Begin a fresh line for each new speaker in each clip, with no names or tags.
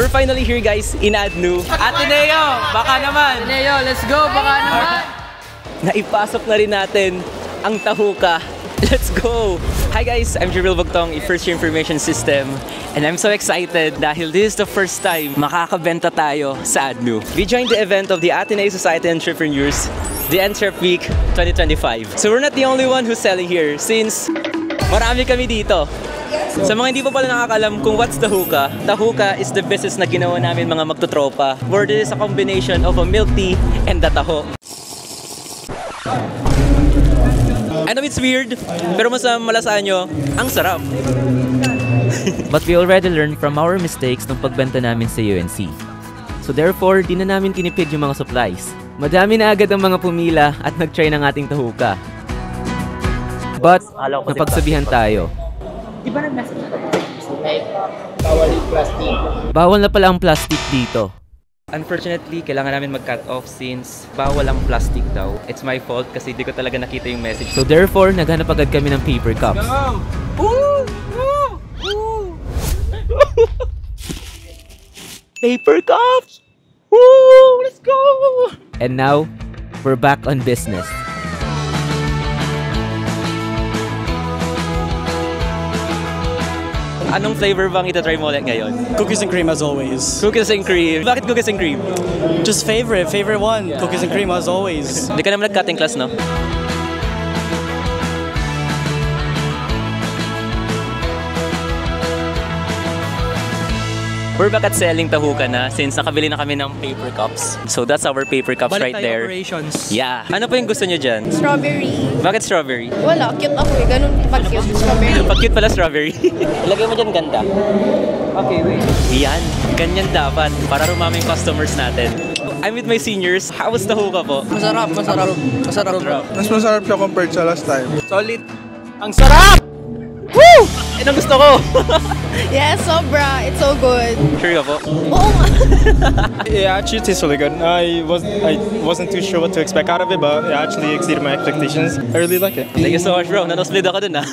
we're finally here guys in ADNU.
Ateneo, baka naman.
Ateneo, let's go, baka naman.
Naipasok na rin natin ang Tahuka. Let's go! Hi guys, I'm Jervil Bugtong, a first year information system. And I'm so excited dahil this is the first time makakabenta tayo sa ADNU. We joined the event of the Ateneo Society Entrepreneurs, the Entrep Week 2025. So we're not the only one who's selling here since marami kami dito. Sa mga hindi pa pala nakakalam kung what's Tahuka, Tahuka is the business na ginawa namin mga magtotropa, where it is a combination of a milk tea and the taho. I know it's weird, pero mas malasaan nyo, ang sarap.
But we already learned from our mistakes nung pagbenta namin sa UNC. So therefore, di na namin tinipid yung mga supplies. Madami na agad ang mga pumila at nag-try ng ating Tahuka. But, napagsabihan tayo.
Di ba nag-message na tayo?
Bawal yung plastic.
Bawal na pala ang plastic dito.
Unfortunately, kailangan namin mag-cut off since bawal ang plastic daw. It's my fault kasi di ko talaga nakita yung message.
So therefore, naghanap agad kami ng paper cups.
Paper cups! Woo! Let's go!
And now, we're back on business.
Anong flavor bang itatry mo ulit ngayon?
Cookies and cream as always.
Cookies and cream. Bakit cookies and cream?
Just favorite one. Yeah. Cookies and cream as always.
Hindi ka naman nag-cutting class, no? We're back at selling Tahuka na since nakabili na kami ng paper cups. So that's our paper cups right there.
Operations.
Yeah. Ano pa yung gusto nyo dyan?
Strawberry.
Bakit strawberry?
Wala, cute ako eh. Ganun pag-cute. Strawberry.
Pag-cute pala strawberry. Ilagay mo dyan ganda. Okay, wait. Yan. Ganyan dapat para rumami yung customers natin. I'm with my seniors. How was Tahuka po?
Masarap.
Mas masarap siya compared sa last time.
Solid. Ang sarap!
Woo! Yan ang gusto ko!
Yes, sobra. It's so good.
Sure ka po?
Oo nga.
It actually tastes really good. I wasn't too sure what to expect out of it, but it actually exceeded my expectations. I really like it.
Thank you so much, bro. Nanosplid ako dun, ha?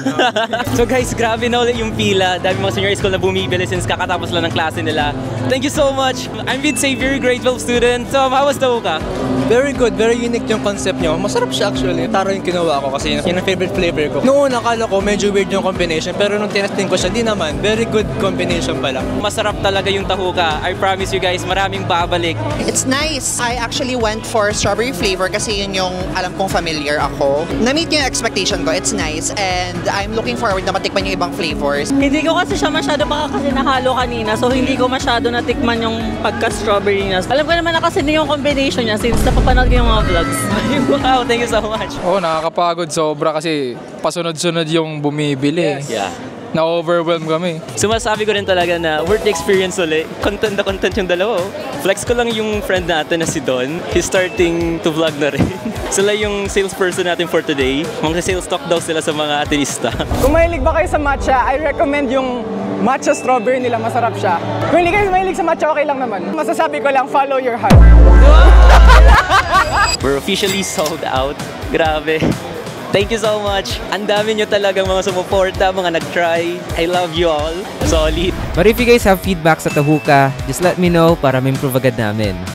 So guys, grabe na ulit yung pila. Dami mga senior school na bumibili since kakatapos lang ng klase nila. Thank you so much. I'm with Xavier, grade 12 student. So, how was Tahuka?
Very good, very unique yung concept nyo. Masarap siya actually. Taro yung kinuha ko kasi yun ang favorite flavor ko. Noon, akala ko medyo weird yung combination, pero nung tinasting ko siya, di naman. Very good combination pala.
Masarap talaga yung Tahuka. I promise you guys, maraming babalik.
It's nice. I actually went for strawberry flavor kasi yun yung alam kong familiar ako. Na-meet yung expectation ko. It's nice. And I'm looking forward na matikman yung ibang flavors.
Hindi ko kasi siya masyado baka kasi nahalo kanina. So hindi ko masyado natikman yung pagka-strawberry niya. Alam ko naman na kasi yung combination niya since napapanood ko yung mga vlogs.
Wow, thank you so much.
Oo, nakakapagod sobra kasi pasunod-sunod yung bumibili.
Yeah.
Na-overwhelm kami.
Sumasabi ko rin talaga na worth the experience ulit. Content na content yung dalawa. Flex ko lang yung friend natin na si Don. He's starting to vlog na rin. Sila yung salesperson natin for today. Mag-sales talk daw sila sa mga atinista.
Kung mahilig ba kayo sa matcha, I recommend yung matcha strawberry nila. Masarap siya. Kung hindi kayo mahilig sa matcha, okay lang naman. Masasabi ko lang, follow your heart.
We're officially sold out. Grabe. Thank you so much. Ang dami nyo talagang mga sumuporta, mga nag-try. I love you all. Solid.
But if you guys have feedback sa Tahuka, just let me know para ma-improve agad namin.